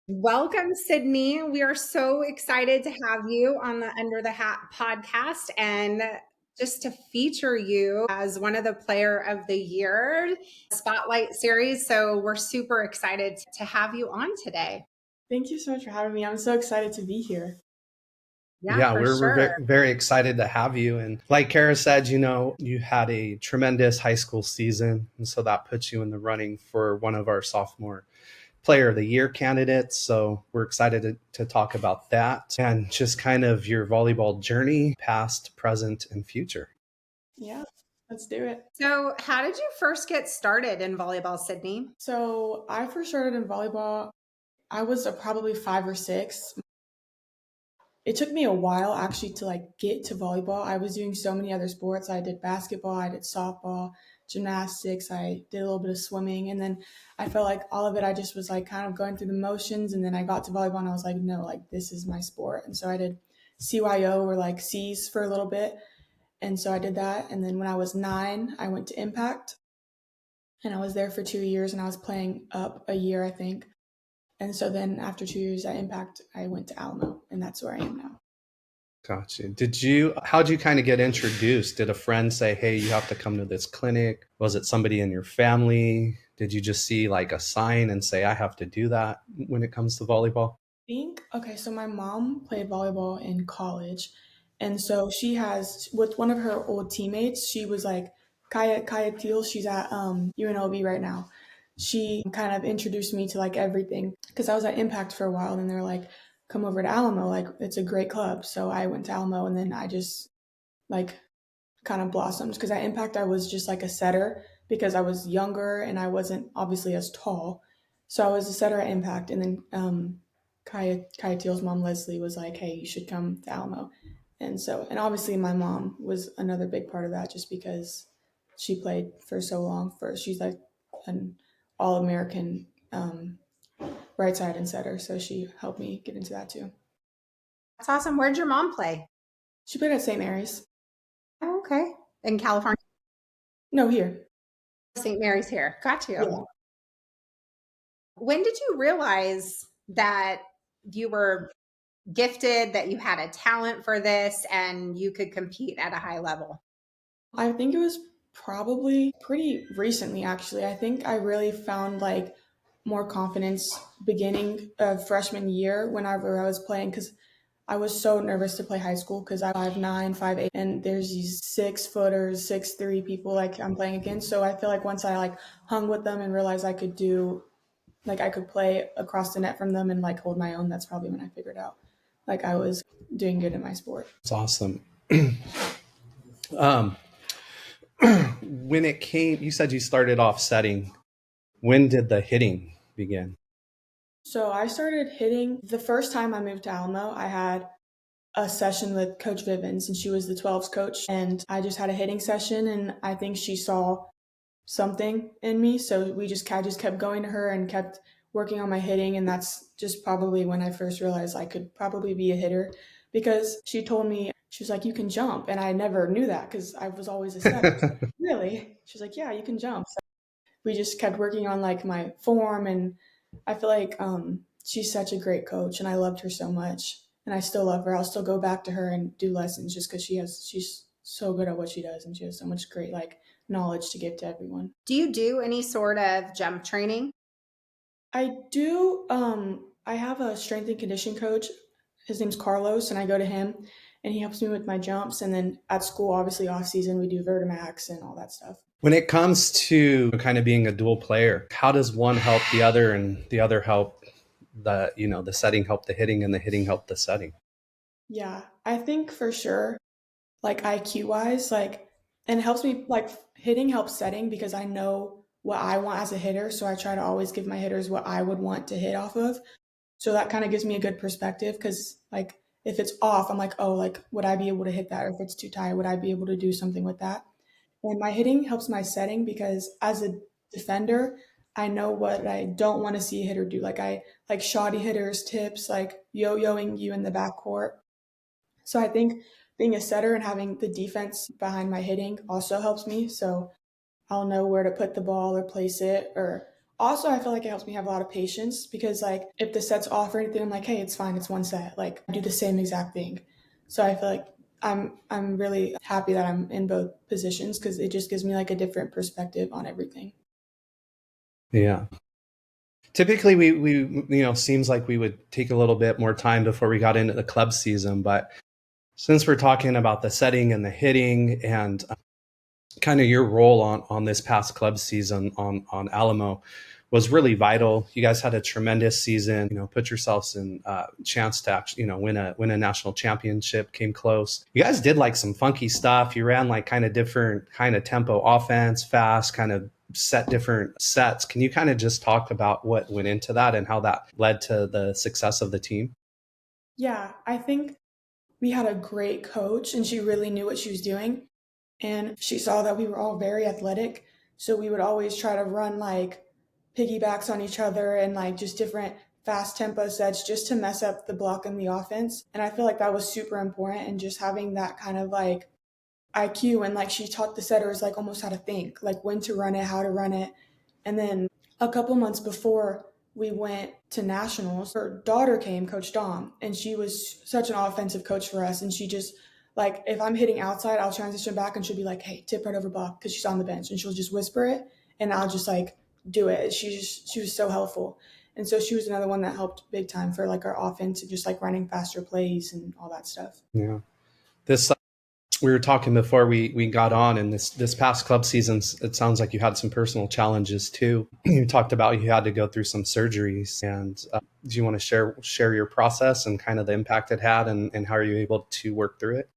Welcome, Sydney. We are so excited to have you on the Under the Hat podcast and just to feature you as one of the Player of the Year Spotlight series. So we're super excited to have you on today. Thank you so much for having me. I'm so excited to be here. Yeah, Yeah, for we're sure. very excited to have you. And like Kara said, you had a tremendous high school season. And so that puts you in the running for one of our sophomore player of the year candidates. So we're excited to talk about that and just kind of your volleyball journey, past, present, and future. Yeah, let's do it. So, how did you first get started in volleyball, Sydney? So I first started in volleyball. I was probably 5 or 6. It took me a while actually to get to volleyball. I was doing so many other sports. I did basketball, I did softball, gymnastics, I did a little bit of swimming, and then I felt like all of it I just was kind of going through the motions, and then I got to volleyball and I was like, no, this is my sport. And so I did CYO or C's for a little bit. And so I did that. And then when I was 9, I went to Impact and I was there for 2 years and I was playing up a year, I think. And so then after 2 years at Impact, I went to Alamo and that's where I am now. Gotcha. How'd you kind of get introduced? Did a friend say, hey, you have to come to this clinic? Was it somebody in your family? Did you just see like a sign and say, I have to do that when it comes to volleyball? Okay, so my mom played volleyball in college. And so she has, with one of her old teammates, she was like, Kaya Teal, she's at UNLV right now. She kind of introduced me to everything because I was at Impact for a while and they're like, come over to Alamo, it's a great club. So I went to Alamo and then I just like kind of blossomed because at Impact I was just like a setter because I was younger and I wasn't obviously as tall. So I was a setter at Impact and then Kaya Teal's mom Leslie was like, hey, you should come to Alamo. And obviously my mom was another big part of that just because she played for so long. She's like an all-American right side and setter, so she helped me get into that too. That's awesome. Where'd your mom play? She played at St. Mary's. Oh, okay. In California? No, here. St. Mary's here. Got you. Yeah. When did you realize that you were gifted, that you had a talent for this, and you could compete at a high level? I think it was probably pretty recently, actually. I think I really found more confidence beginning of freshman year whenever I was playing because I was so nervous to play high school because I'm 5'9", 5'8", and there's these 6-footers, 6'3" people I'm playing against. So I feel like once I hung with them and realized I could I could play across the net from them and hold my own, that's probably when I figured out I was doing good in my sport. It's awesome. um, when it came, you said you started off setting. When did the hitting begin? So I started hitting the first time I moved to Alamo. I had a session with Coach Vivens, and she was the 12s coach. And I just had a hitting session, and I think she saw something in me. So I just kept going to her and kept working on my hitting. And that's just probably when I first realized I could probably be a hitter because she told me, she was like, you can jump. And I never knew that because I was always a setter. Really? She's like, yeah, you can jump. So we just kept working on my form, and I feel like she's such a great coach and I loved her so much and I still love her. I'll still go back to her and do lessons just because she's so good at what she does and she has so much great knowledge to give to everyone. Do you do any sort of jump training? I do. I have a strength and conditioning coach. His name's Carlos, and I go to him, and he helps me with my jumps. And then at school, obviously off season, we do Vertimax and all that stuff. When it comes to kind of being a dual player, how does one help the other and the other help the setting help the hitting and the hitting help the setting? Yeah, I think for sure, IQ wise, and it helps me hitting helps setting because I know what I want as a hitter. So I try to always give my hitters what I would want to hit off of. So that kind of gives me a good perspective because if it's off, I'm like, oh, would I be able to hit that? Or if it's too tight, would I be able to do something with that? And my hitting helps my setting because as a defender, I know what I don't want to see a hitter do. I like shoddy hitters, tips, yo-yoing you in the backcourt. So I think being a setter and having the defense behind my hitting also helps me. So I'll know where to put the ball or place it, or Also, I feel like it helps me have a lot of patience because, like, if the set's off or anything, I'm like, hey, it's fine, it's one set. Like, I do the same exact thing. So I feel like I'm really happy that I'm in both positions because it just gives me like a different perspective on everything. Yeah. Typically, we seems like we would take a little bit more time before we got into the club season, but since we're talking about the setting and the hitting and kind of your role on this past club season on Alamo was really vital. You guys had a tremendous season. Put yourselves in chance to actually win a national championship. Came close. You guys did like some funky stuff. You ran like kind of different kind of tempo offense, fast, kind of set different sets. Can you kind of just talk about what went into that and how that led to the success of the team? Yeah, I think we had a great coach and she really knew what she was doing. And she saw that we were all very athletic. So we would always try to run like piggybacks on each other and like just different fast tempo sets just to mess up the block and the offense. And I feel like that was super important. And just having that kind of like IQ and like she taught the setters like almost how to think, like when to run it, how to run it. And then a couple months before we went to nationals, her daughter came, Coach Dom, and she was such an offensive coach for us. And she just like if I'm hitting outside, I'll transition back and she'll be like, "Hey, tip right over block," because she's on the bench, and she'll just whisper it, and I'll just like do it. She was so helpful, and so she was another one that helped big time for like our offense and just like running faster plays and all that stuff. Yeah. This we were talking before we got on, and this past club season, it sounds like you had some personal challenges too. You talked about you had to go through some surgeries, and do you want to share your process and kind of the impact it had, and how are you able to work through it?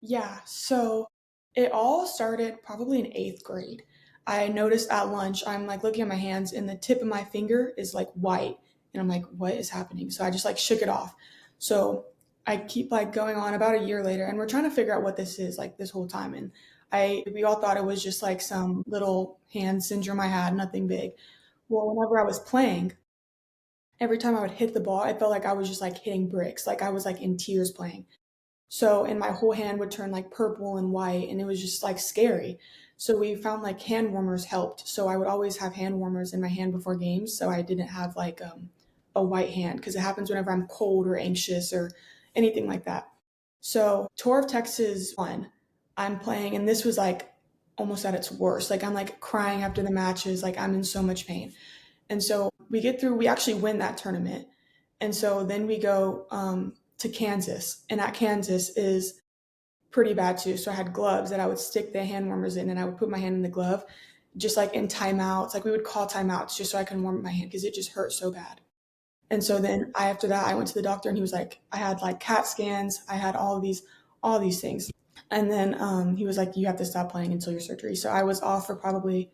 Yeah, so it all started probably in eighth grade. I noticed at lunch, I'm like looking at my hands, and the tip of my finger is like white. And I'm like, what is happening? So I just like shook it off. So I keep like going on about a year later, and we're trying to figure out what this is like this whole time. And we all thought it was just like some little hand syndrome I had, nothing big. Well, whenever I was playing, every time I would hit the ball, I felt like I was just like hitting bricks, like I was like in tears playing. So, and my whole hand would turn like purple and white, and it was just like scary. So we found like hand warmers helped. So I would always have hand warmers in my hand before games, so I didn't have like a white hand because it happens whenever I'm cold or anxious or anything like that. So Tour of Texas won. I'm playing, and this was like almost at its worst. Like I'm like crying after the matches, like I'm in so much pain. And so we get through, we actually win that tournament. And so then we go to Kansas, and at Kansas is pretty bad too. So I had gloves that I would stick the hand warmers in, and I would put my hand in the glove, just like in timeouts. Like we would call timeouts just so I can warm up my hand because it just hurt so bad. And so then after that, I went to the doctor, and he was like, I had like CAT scans, I had all these things. And then he was like, you have to stop playing until your surgery. So I was off for probably,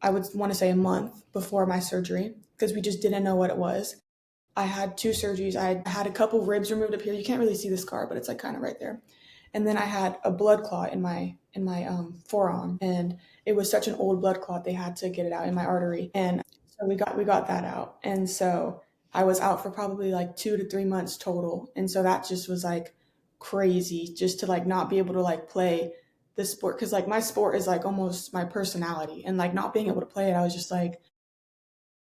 I would want to say a month before my surgery because we just didn't know what it was. I had two surgeries. I had a couple ribs removed up here. You can't really see the scar, but it's like kind of right there. And then I had a blood clot in my forearm, and it was such an old blood clot they had to get it out in my artery. And so we got that out. And so I was out for probably like 2 to 3 months total. And so that just was like crazy just to like not be able to like play this sport because like my sport is like almost my personality, and like not being able to play it, I was just like,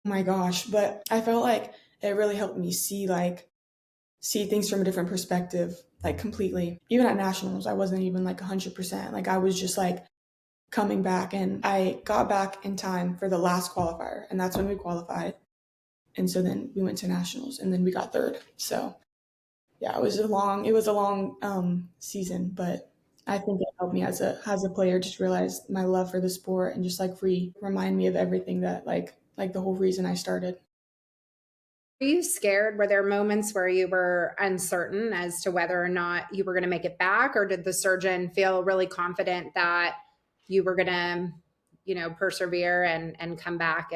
oh my gosh. But I felt like it really helped me see things from a different perspective, like completely. Even at nationals, I wasn't even like 100%. Like I was just like coming back, and I got back in time for the last qualifier, and that's when we qualified. And so then we went to nationals, and then we got third. So yeah, it was a long season, but I think it helped me as a player just realize my love for the sport and just like remind me of everything that like the whole reason I started. Were you scared? Were there moments where you were uncertain as to whether or not you were going to make it back, or did the surgeon feel really confident that you were going to, persevere and come back?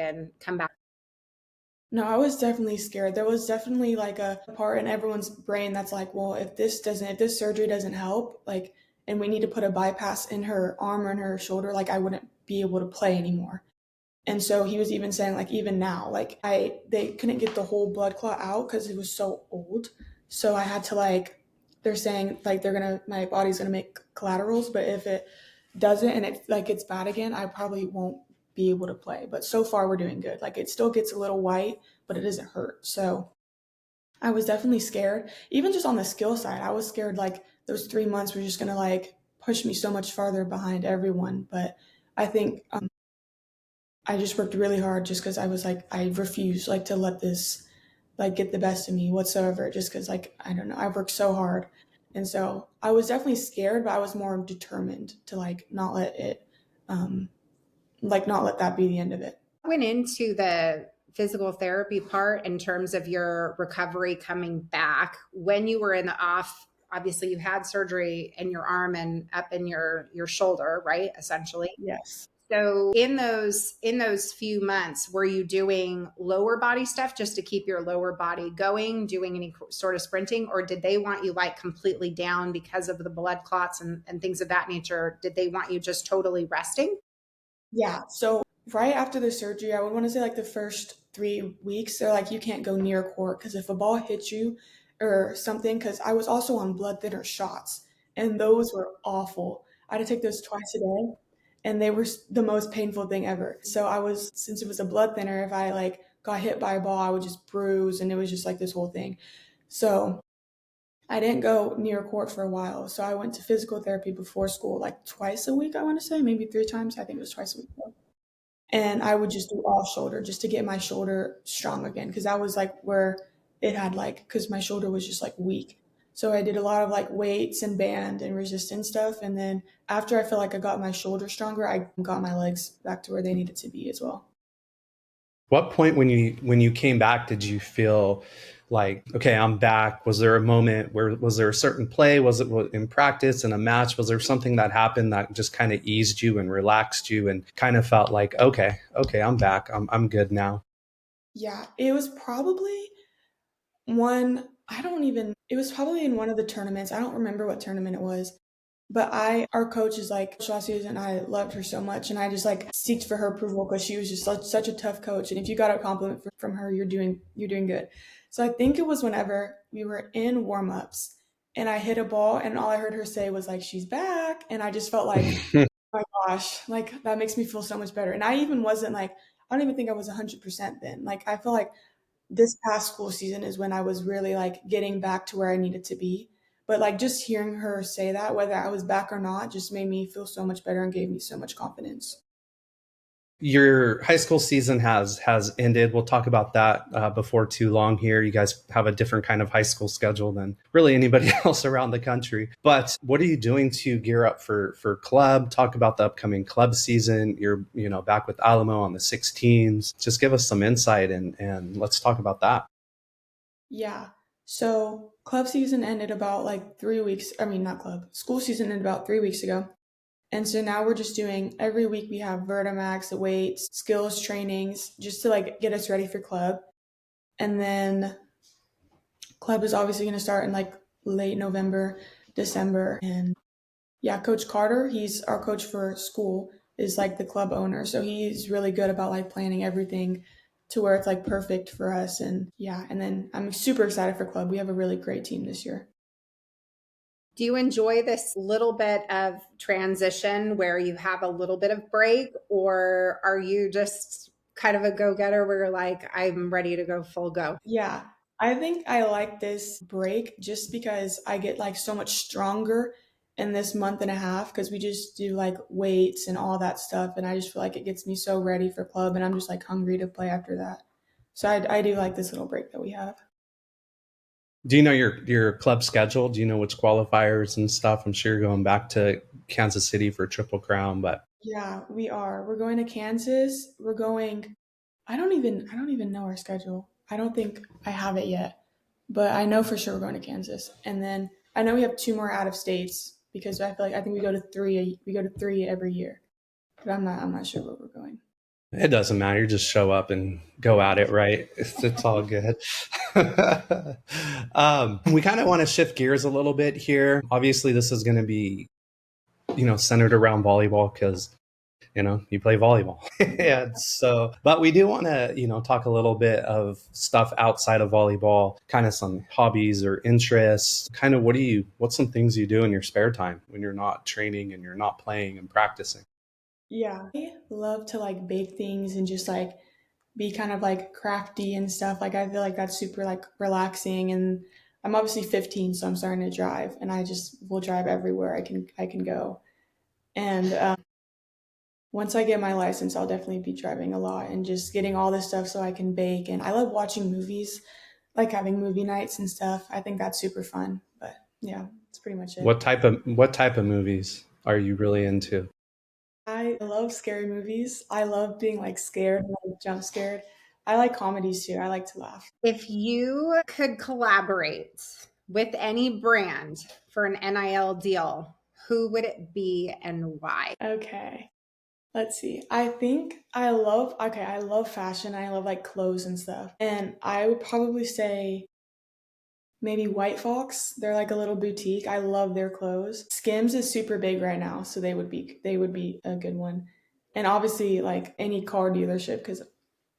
No, I was definitely scared. There was definitely like a part in everyone's brain that's like, well, if this surgery doesn't help, like, and we need to put a bypass in her arm or in her shoulder, like, I wouldn't be able to play anymore. And so he was even saying, like, even now, like, they couldn't get the whole blood clot out because it was so old. So I had to, like, they're saying, like, my body's gonna make collaterals, but if it doesn't and it, like, gets bad again, I probably won't be able to play. But so far we're doing good. Like it still gets a little white, but it doesn't hurt. So I was definitely scared. Even just on the skill side, I was scared like those 3 months were just gonna like push me so much farther behind everyone. But I think I just worked really hard just because I was like I refuse like to let this like get the best of me whatsoever. Just because like I don't know, I've worked so hard, and so I was definitely scared, but I was more determined to like not let it, um, like not let that be the end of it. Went into the physical therapy part in terms of your recovery coming back when you were in the off. Obviously you had surgery in your arm and up in your shoulder, right, essentially. Yes. So in those few months, were you doing lower body stuff just to keep your lower body going, doing any sort of sprinting, or did they want you like completely down because of the blood clots and things of that nature? Did they want you just totally resting? Yeah. So right after the surgery, I would want to say like the first 3 weeks, they're like, you can't go near court because if a ball hits you or something, because I was also on blood thinner shots and those were awful. I had to take those twice a day and they were the most painful thing ever. So I was, since it was a blood thinner, if I like got hit by a ball, I would just bruise and it was just like this whole thing. So I didn't go near court for a while. So I went to physical therapy before school, like twice a week, I want to say, maybe 3 times. I think it was twice a week. And I would just do all shoulder just to get my shoulder strong again because that was like where it had like because my shoulder was just like weak. So I did a lot of like weights and band and resistance stuff, and then after I felt like I got my shoulder stronger, I got my legs back to where they needed to be as well. What point when you came back did you feel like, okay, I'm back? Was there a moment where was there a certain play? Was it in practice in a match? Was there something that happened that just kind of eased you and relaxed you and kind of felt like, okay, I'm back. I'm good now. Yeah, it was probably one. I don't even. It was probably in one of the tournaments. I don't remember what tournament it was. But our coach is like, last season, I loved her so much. And I just like seeked for her approval because she was just such a tough coach. And if you got a compliment from her, you're doing good. So I think it was whenever we were in warm-ups and I hit a ball and all I heard her say was like, she's back. And I just felt like, oh my gosh, like that makes me feel so much better. And I even wasn't like, I don't even think I was 100% then. Like I feel like this past school season is when I was really like getting back to where I needed to be. But like just hearing her say that, whether I was back or not, just made me feel so much better and gave me so much confidence. Your high school season has ended. We'll talk about that before too long here. You guys have a different kind of high school schedule than really anybody else around the country. But what are you doing to gear up for club? Talk about the upcoming club season. You're back with Alamo on the 16s. Just give us some insight and let's talk about that. Yeah. So club season ended about like 3 weeks. I mean, not club. School season ended about 3 weeks ago. And so now we're just doing every week we have Vertimax, weights, skills trainings, just to like get us ready for club. And then club is obviously going to start in like late November, December. And yeah, Coach Carter, he's our coach for school, is like the club owner. So he's really good about like planning everything to where it's like perfect for us. And yeah, and then I'm super excited for club. We have a really great team this year. Do you enjoy this little bit of transition where you have a little bit of break, or are you just kind of a go-getter where you're like, I'm ready to go full go? Yeah, I think I like this break just because I get like so much stronger in this month and a half because we just do like weights and all that stuff. And I just feel like it gets me so ready for club and I'm just like hungry to play after that. So I do like this little break that we have. Do you know your club schedule? Do you know which qualifiers and stuff? I'm sure you're going back to Kansas City for Triple Crown, but Yeah, we are. We're going to Kansas. We're going I don't even know our schedule. I don't think I have it yet. But I know for sure we're going to Kansas. And then I know we have two more out of states because I feel like I think we go to three every year. But I'm not sure where we're going. it doesn't matter. You just show up and go at it, right? It's all good. We kind of want to shift gears a little bit here. Obviously, this is going to be, centered around volleyball because, you play volleyball. And so, but we do want to, talk a little bit of stuff outside of volleyball, kind of some hobbies or interests. Kind of what's some things you do in your spare time when you're not training and you're not playing and practicing? Yeah. I love to like bake things and just like be kind of like crafty and stuff. Like I feel like that's super like relaxing, and I'm obviously 15, so I'm starting to drive, and I just will drive everywhere I can go. And once I get my license, I'll definitely be driving a lot and just getting all this stuff so I can bake. And I love watching movies, like having movie nights and stuff. I think that's super fun. But yeah, that's pretty much it. What type of movies are you really into? I love scary movies. I love being like scared, like jump scared. I like comedies too. I like to laugh. If you could collaborate with any brand for an NIL deal, who would it be and why? Okay. Let's see. I love fashion. I love like clothes and stuff. And I would probably say maybe White Fox. They're like a little boutique. I love their clothes. Skims is super big right now, so they would be a good one. And obviously like any car dealership because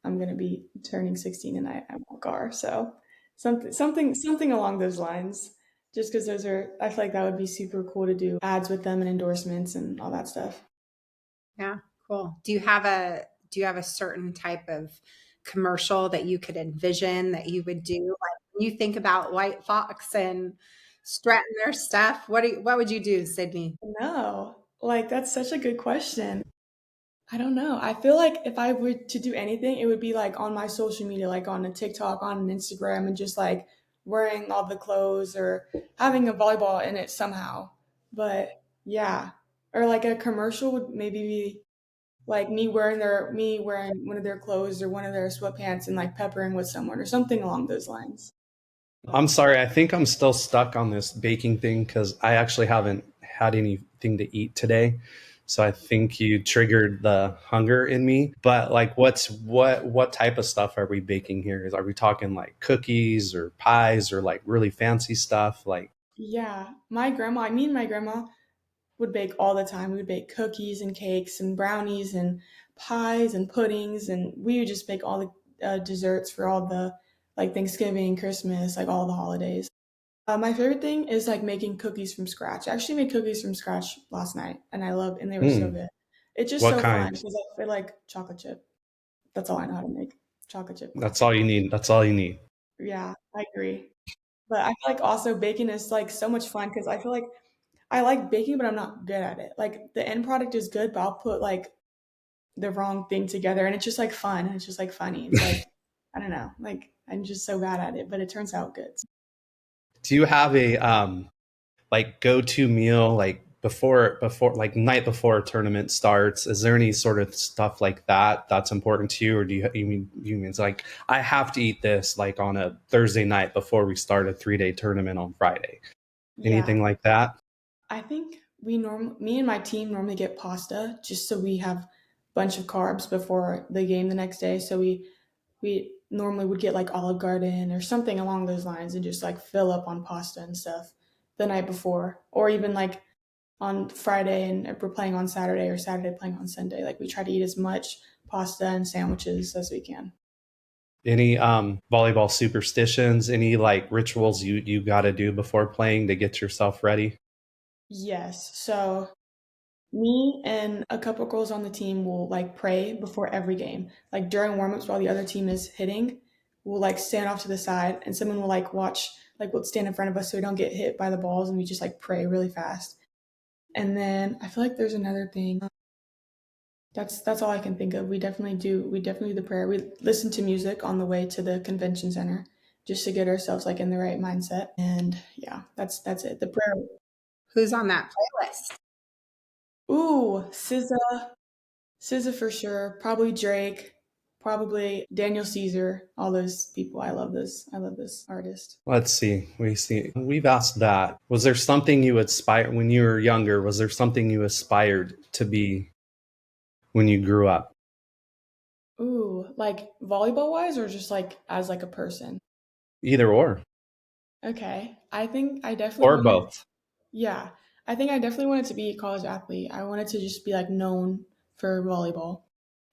I'm gonna be turning 16 and I want a car. So something along those lines. Just because I feel like that would be super cool to do ads with them and endorsements and all that stuff. Yeah, cool. Do you have a certain type of commercial that you could envision that you would do? Like when you think about White Fox and strutting their stuff, what would you do, Sydney? No, like that's such a good question. I don't know. I feel like if I were to do anything, it would be like on my social media, like on a TikTok, on an Instagram, and just like wearing all the clothes or having a volleyball in it somehow. But yeah, or like a commercial would maybe be like me wearing one of their clothes or one of their sweatpants and like peppering with someone or something along those lines. I'm sorry, I think I'm still stuck on this baking thing because I actually haven't had anything to eat today. So I think you triggered the hunger in me. But like what type of stuff are we baking here? Are we talking like cookies or pies or like really fancy stuff? Like Yeah, me and my grandma would bake all the time. We would bake cookies and cakes and brownies and pies and puddings, and we would just bake all the desserts for all the like Thanksgiving, Christmas, like all the holidays. My favorite thing is like making cookies from scratch. I actually made cookies from scratch last night, and they were so hmm, good. It's just what so fun kind? because I feel like chocolate chip. That's all I know how to make. Chocolate chip That's cookies. all you need. That's all you need. Yeah, I agree. But I feel like also baking is like so much fun because I feel like I like baking, but I'm not good at it. Like the end product is good, but I'll put like the wrong thing together and it's just like fun and it's just like funny. It's like I don't know, like I'm just so bad at it, but it turns out good. Do you have a like go-to meal like before like night before a tournament starts? Is there any sort of stuff like that that's important to you, or do you mean it's like I have to eat this like on a Thursday night before we start a 3-day tournament on Friday? Yeah. Anything like that? I think me and my team normally get pasta just so we have a bunch of carbs before the game the next day. So we normally would get like Olive Garden or something along those lines and just like fill up on pasta and stuff the night before, or even like on Friday and if we're playing on Saturday or Saturday playing on Sunday. Like we try to eat as much pasta and sandwiches as we can. Any volleyball superstitions? Any like rituals you got to do before playing to get yourself ready? Yes. So me and a couple girls on the team will like pray before every game. Like during warmups while the other team is hitting, we'll like stand off to the side and someone will like watch, like we'll stand in front of us so we don't get hit by the balls and we just like pray really fast. And then I feel like there's another thing. That's all I can think of. We definitely do the prayer. We listen to music on the way to the convention center just to get ourselves like in the right mindset. And yeah, that's it. The prayer. Who's on that playlist? Ooh, SZA for sure. Probably Drake. Probably Daniel Caesar. All those people. I love this. I love this artist. Let's see. We've asked that. Was there something you aspired when you were younger? Was there something you aspired to be when you grew up? Ooh, like volleyball wise or just like as like a person? Either Okay. I think I definitely or wanted, both. yeah, I think I definitely wanted to be a college athlete. I wanted to just be like known for volleyball.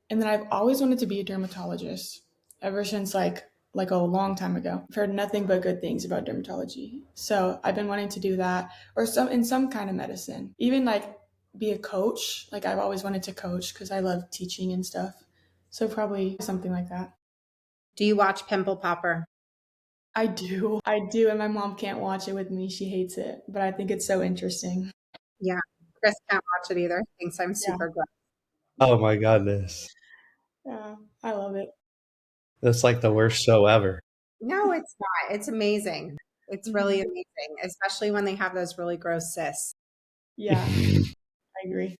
And then I've always wanted to be a dermatologist ever since like a long time ago. I've heard nothing but good things about dermatology. So I've been wanting to do that or some in some kind of medicine. Even like be a coach. Like I've always wanted to coach because I love teaching and stuff. So probably something like that. Do you watch Pimple Popper? I do, and my mom can't watch it with me. She hates it, but I think it's so interesting. Yeah. Chris can't watch it either. Thinks I'm Yeah, super gross. Oh my goodness. yeah, I love it. That's like the worst show ever. No, it's not. It's amazing. It's really Mhm. amazing, especially when they have those really gross cysts. Yeah, I agree.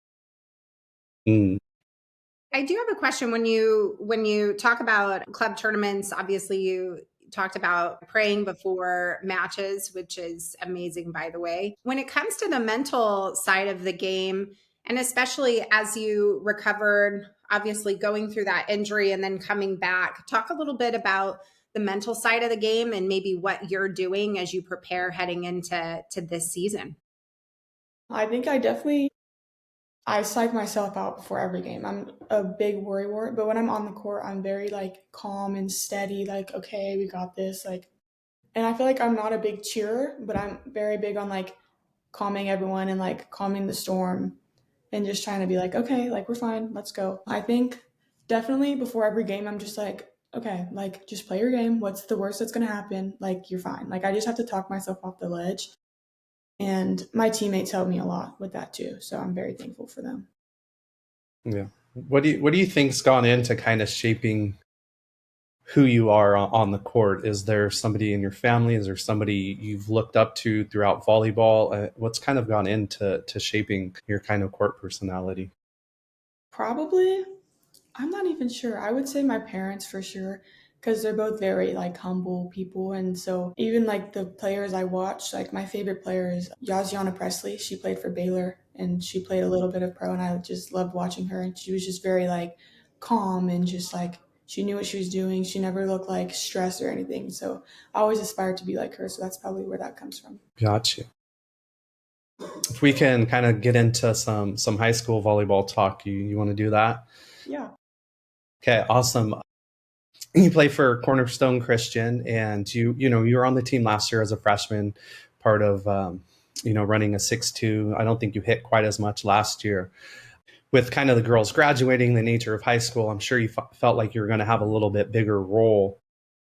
Mm. I do have a question when you talk about club tournaments, obviously you talked about praying before matches, which is amazing by the way. When it comes to the mental side of the game, and especially as you recovered, obviously going through that injury and then coming back, talk a little bit about the mental side of the game and maybe what you're doing as you prepare heading into this season. I think I psych myself out before every game. I'm a big worrywart, but when I'm on the court, I'm very like calm and steady. Like, okay, we got this. Like, and I feel like I'm not a big cheerer, but I'm very big on like calming everyone and like calming the storm and just trying to be like, okay, like we're fine, let's go. I think definitely before every game, I'm just like, okay, like just play your game. What's the worst that's gonna happen? Like you're fine. Like I just have to talk myself off the ledge. And my teammates help me a lot with that too. So I'm very thankful for them. Yeah. What do you think's gone into kind of shaping who you are on the court? Is there somebody in your family? Is there somebody you've looked up to throughout volleyball? What's kind of gone into shaping your kind of court personality? Probably, I'm not even sure. I would say my parents for sure, because they're both very like humble people, and so even like the players I watch, like my favorite player is Yaziana Presley. She played for Baylor, and she played a little bit of pro, and I just loved watching her. And she was just very like calm and just like she knew what she was doing. She never looked like stressed or anything. So I always aspired to be like her. So that's probably where that comes from. Gotcha. If we can kind of get into some high school volleyball talk, you want to do that? Yeah. Okay, awesome. You play for Cornerstone Christian, and you were on the team last year as a freshman, part of running a 6-2. I don't think you hit quite as much last year. With kind of the girls graduating, the nature of high school, I'm sure you felt like you were going to have a little bit bigger role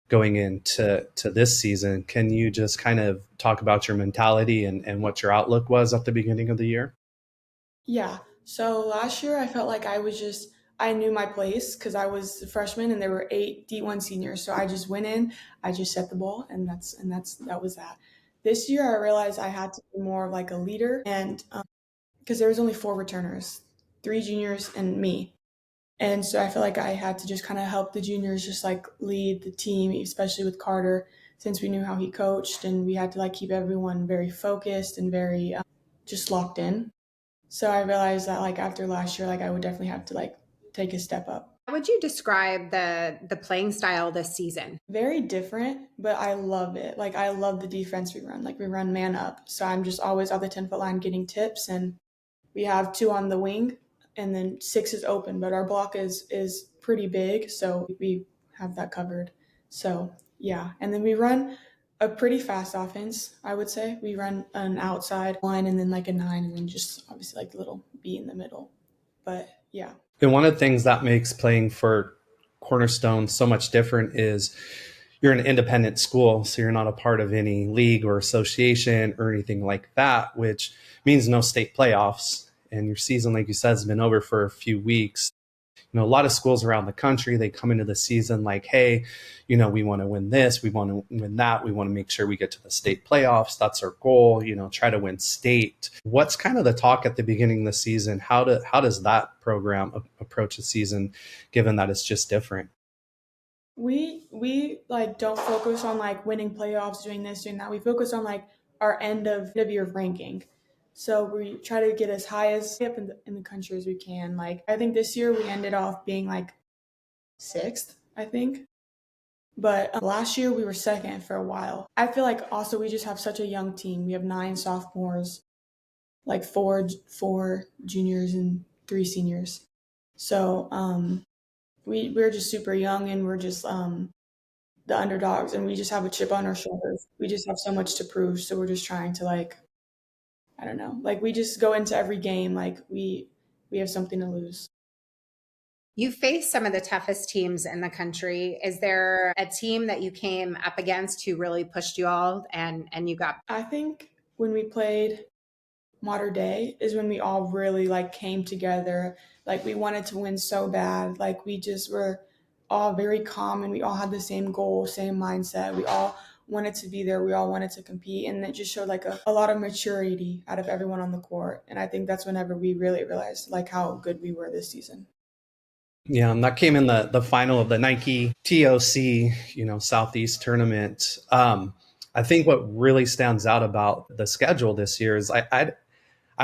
going into this season. Can you just kind of talk about your mentality and what your outlook was at the beginning of the year? Yeah. So last year I felt like I knew my place because I was a freshman and there were 8 D1 seniors. So I just went in, I just set the ball, and that was that. This year I realized I had to be more of like a leader, and because there was only 4 returners, 3 juniors and me, and so I felt like I had to just kind of help the juniors, just like lead the team, especially with Carter, since we knew how he coached, and we had to like keep everyone very focused and very just locked in. So I realized that like after last year, like I would definitely have to like take a step up. How would you describe the playing style this season? Very different, but I love it. Like I love the defense we run. Like we run man up. So I'm just always on the 10-foot line getting tips, and we have 2 on the wing and then 6 is open, but our block is pretty big, so we have that covered. So yeah. And then we run a pretty fast offense, I would say. We run an outside line and then like a 9 and then just obviously like a little B in the middle. But yeah. And one of the things that makes playing for Cornerstone so much different is you're an independent school, so you're not a part of any league or association or anything like that, which means no state playoffs. And your season, like you said, has been over for a few weeks. A lot of schools around the country, they come into the season like, hey, we want to win this, we want to win that, we want to make sure we get to the state playoffs. That's our goal, try to win state. What's kind of the talk at the beginning of the season? How does that program approach the season, given that it's just different? We like don't focus on like winning playoffs, doing this, doing that. We focus on like our end of year ranking. So we try to get as high as up in the country as we can. Like I think this year we ended off being like sixth, I think. But last year we were second for a while. I feel like also we just have such a young team. We have 9 sophomores, like four juniors and 3 seniors. So we're just super young and we're just the underdogs and we just have a chip on our shoulders. We just have so much to prove. So we're just trying to like, I don't know. Like we just go into every game like we have something to lose. You faced some of the toughest teams in the country. Is there a team that you came up against who really pushed you all and you got? I think when we played Modern Day is when we all really like came together. Like we wanted to win so bad. Like we just were all very calm and we all had the same goal, same mindset. We all wanted to be there. We all wanted to compete. And it just showed like a lot of maturity out of everyone on the court. And I think that's whenever we really realized like how good we were this season. Yeah, and that came in the final of the Nike TOC, Southeast tournament. I think what really stands out about the schedule this year is I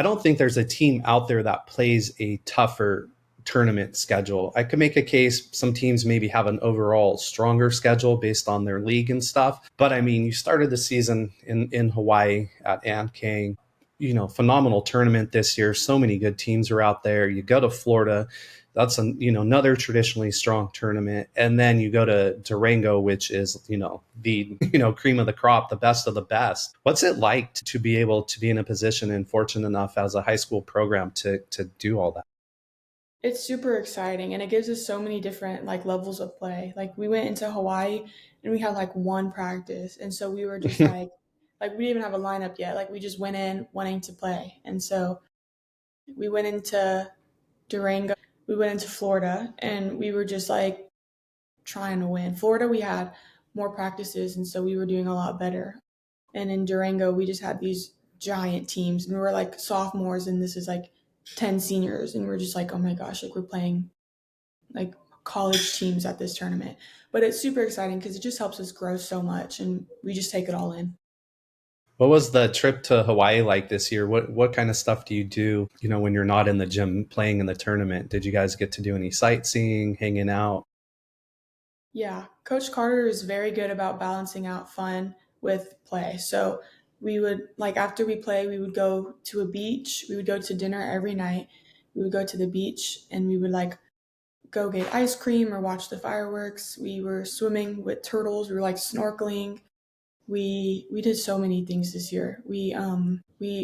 don't think there's a team out there that plays a tougher tournament schedule. I could make a case some teams maybe have an overall stronger schedule based on their league and stuff. But I mean, you started the season in Hawaii at Ankang, phenomenal tournament this year. So many good teams are out there. You go to Florida, that's another traditionally strong tournament, and then you go to Durango, which is the cream of the crop, the best of the best. What's it like to be able to be in a position and fortunate enough as a high school program to do all that? It's super exciting and it gives us so many different like levels of play. Like we went into Hawaii and we had like one practice and so we were just like we didn't even have a lineup yet. Like we just went in wanting to play. And so we went into Durango, we went into Florida and we were just like trying to win. Florida we had more practices and so we were doing a lot better. And in Durango we just had these giant teams and we were like sophomores and this is like 10 seniors and we're just like, oh my gosh, like we're playing like college teams at this tournament. But it's super exciting because it just helps us grow so much and we just take it all in. What was the trip to Hawaii like this year? What kind of stuff do you do, when you're not in the gym playing in the tournament? Did you guys get to do any sightseeing, hanging out? Yeah, Coach Carter is very good about balancing out fun with play. So we would like after we play, we would go to a beach. We would go to dinner every night. We would go to the beach and we would like go get ice cream or watch the fireworks. We were swimming with turtles. We were like snorkeling. We did so many things this year. We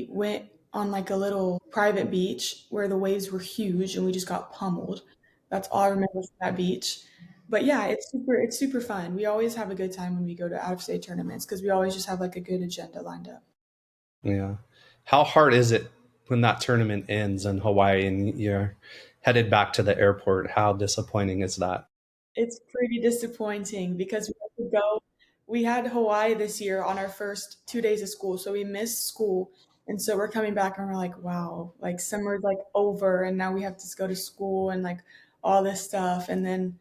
went on like a little private beach where the waves were huge and we just got pummeled. That's all I remember from that beach. But yeah, it's super fun. We always have a good time when we go to out of state tournaments because we always just have like a good agenda lined up. Yeah. How hard is it when that tournament ends in Hawaii and you're headed back to the airport? How disappointing is that? It's pretty disappointing because we had to go. We had Hawaii this year on our first 2 days of school, so we missed school. And so we're coming back and we're like, wow, like summer's like over and now we have to go to school and like all this stuff. And then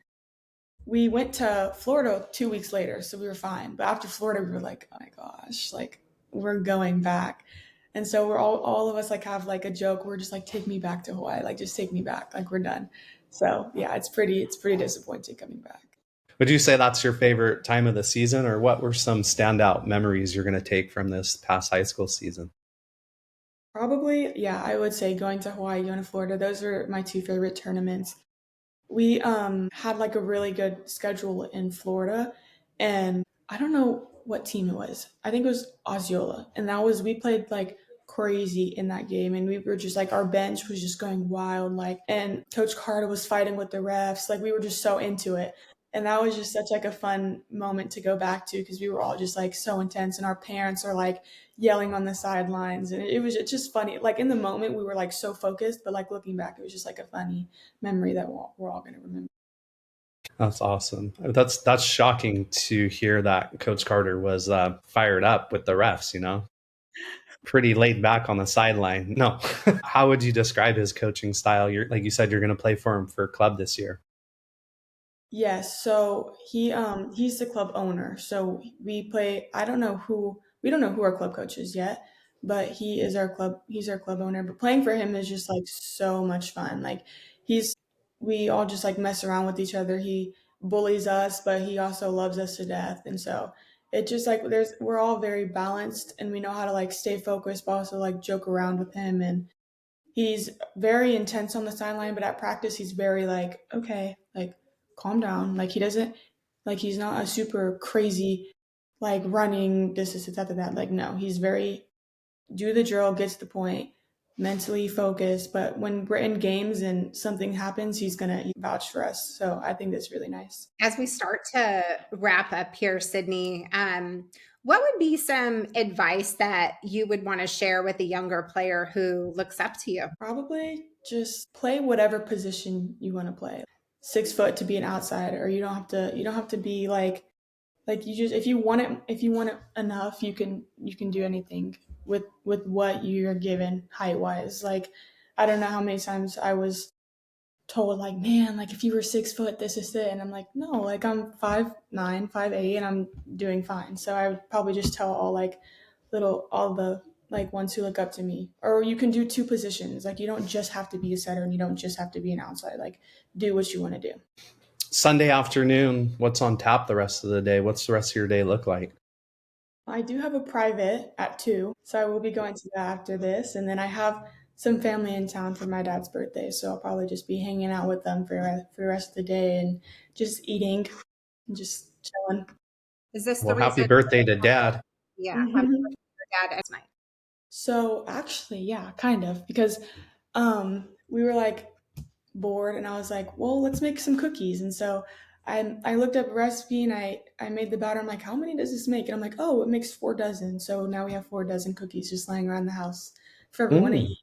we went to Florida 2 weeks later, so we were fine. But after Florida, we were like, oh my gosh, like we're going back. And so we're all of us like have like a joke. We're just like, take me back to Hawaii, like just take me back, like we're done. So yeah, it's pretty disappointing coming back. Would you say that's your favorite time of the season, or what were some standout memories you're going to take from this past high school season? Probably, yeah, I would say going to Hawaii, going to Florida. Those are my two favorite tournaments. We had like a really good schedule in Florida and I don't know what team it was. I think it was Osceola. And that was we played like crazy in that game and we were just like our bench was just going wild like and Coach Carter was fighting with the refs. Like we were just so into it. And that was just such like a fun moment to go back to because we were all just like so intense and our parents are like yelling on the sidelines and it was just funny. Like in the moment we were like so focused, but like looking back it was just like a funny memory that we're all going to remember. That's awesome. That's shocking to hear that Coach Carter was fired up with the refs. Pretty laid back on the sideline. No, how would you describe his coaching style? You're like you said, you're going to play for him for club this year. Yes, so he's the club owner. So we play we don't know who our club coach is yet, but he's our club owner. But playing for him is just like so much fun. Like he's we all just like mess around with each other. He bullies us, but he also loves us to death. And so it just like we're all very balanced and we know how to like stay focused but also like joke around with him and he's very intense on the sideline, but at practice he's very like, okay, like calm down. Like he doesn't like he's not a super crazy like running this that that. Like no, he's very do the drill, get to the point, mentally focus. But when we're in games and something happens, he's going to vouch for us. So I think that's really nice. As we start to wrap up here, Sydney, what would be some advice that you would want to share with a younger player who looks up to you? Probably just play whatever position you want to play. 6 foot to be an outsider, or you don't have to be like you just if you want it enough, you can do anything with what you're given height wise. Like I don't know how many times I was told like, man, like if you were 6 foot, this is it, and I'm like, no, like I'm 5'9", 5'8", and I'm doing fine. So I would probably just tell all the like ones who look up to me, or you can do two positions. Like you don't just have to be a setter, and you don't just have to be an outside. Like do what you want to do. Sunday afternoon, what's on tap the rest of the day? What's the rest of your day look like? I do have a private at 2, so I will be going to that after this, and then I have some family in town for my dad's birthday, so I'll probably just be hanging out with them for the rest of the day and just eating and just chilling. Is this the Well, happy reason? birthday to dad. Yeah, happy Hmm. birthday, Dad, tonight. So actually, yeah, kind of, because we were like bored, and I was like, well, let's make some cookies. And so I looked up a recipe, and I made the batter. I'm like, how many does this make? And I'm like, oh, it makes 4 dozen. So now we have 4 dozen cookies just laying around the house for everyone to Mm, eat.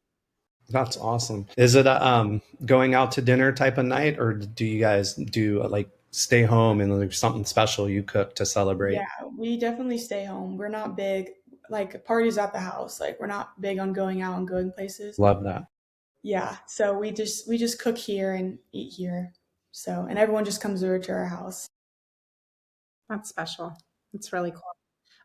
that's awesome. Is it a going out to dinner type of night, or do you guys do like stay home and there's something special you cook to celebrate? Yeah, we definitely stay home. We're not big like parties at the house. Like we're not big on going out and going places. Love that. Yeah, so we just cook here and eat here. So and everyone just comes over to our house. That's special. It's really cool.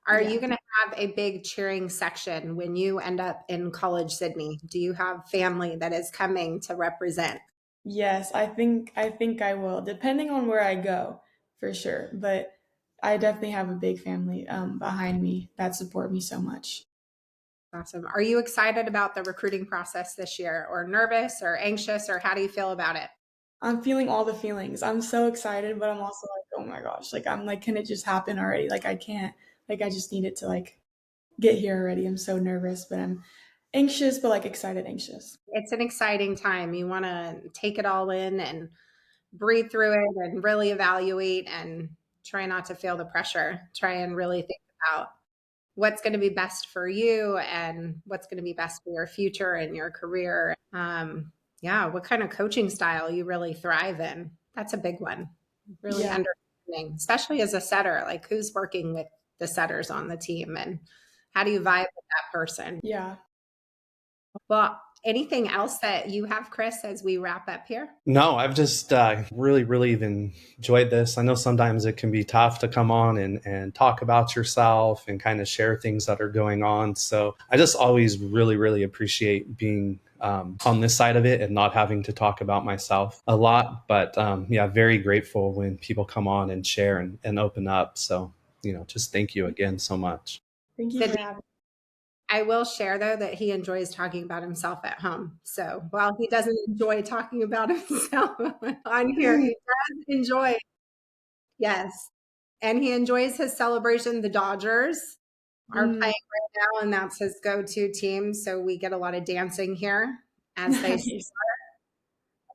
Are you Yeah. going to have a big cheering section when you end up in college, Sydney? Do you have family that is coming to represent? Yes, I think I will, depending on where I go, for sure. But I definitely have a big family behind me that support me so much. Awesome. Are you excited about the recruiting process this year, or nervous or anxious, or how do you feel about it? I'm feeling all the feelings. I'm so excited, but I'm also like, oh my gosh, like I'm like, can it just happen already? Like I can't, like I just need it to like get here already. I'm so nervous, but I'm anxious, but like excited, anxious. It's an exciting time. You want to take it all in and breathe through it and really evaluate and try not to feel the pressure. Try and really think about what's going to be best for you and what's going to be best for your future and your career. Yeah, what kind of coaching style you really thrive in. That's a big one. Really Yeah, understanding, especially as a setter, like who's working with the setters on the team and how do you vibe with that person? yeah. Well, anything else that you have, Chris, as we wrap up here? No, I've just really, really even enjoyed this. I know sometimes it can be tough to come on and talk about yourself and kind of share things that are going on. So I just always really, really appreciate being on this side of it and not having to talk about myself a lot. But yeah, very grateful when people come on and share and open up. So, just thank you again so much. Thank you for Sydney, having I will share though that he enjoys talking about himself at home. So while he doesn't enjoy talking about himself on here, me. he does enjoy, yes. And he enjoys his celebration. The Dodgers are playing Mm, right now, and that's his go-to team. So we get a lot of dancing here as they start, nice.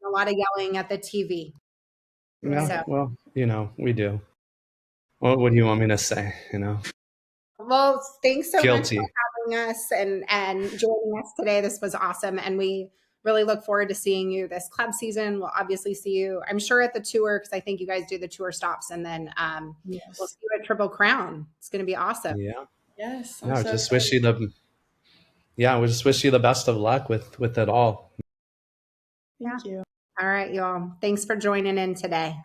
and a lot of yelling at the TV. Yeah, Love So, it. well, we do. What do you want me to say? well, thanks so much for Guilty. having us and joining us today. This was awesome, and we really look forward to seeing you this club season. We'll obviously see you, I'm sure, at the tour because I think you guys do the tour stops, and then we'll see Yes. you at Triple Crown. It's going to be awesome. Yeah. Yes, I'm Yeah, so just wish excited. you the yeah, we just wish you the best of luck with it all. Yeah. Thank you. All right, y'all. Thanks for joining in today.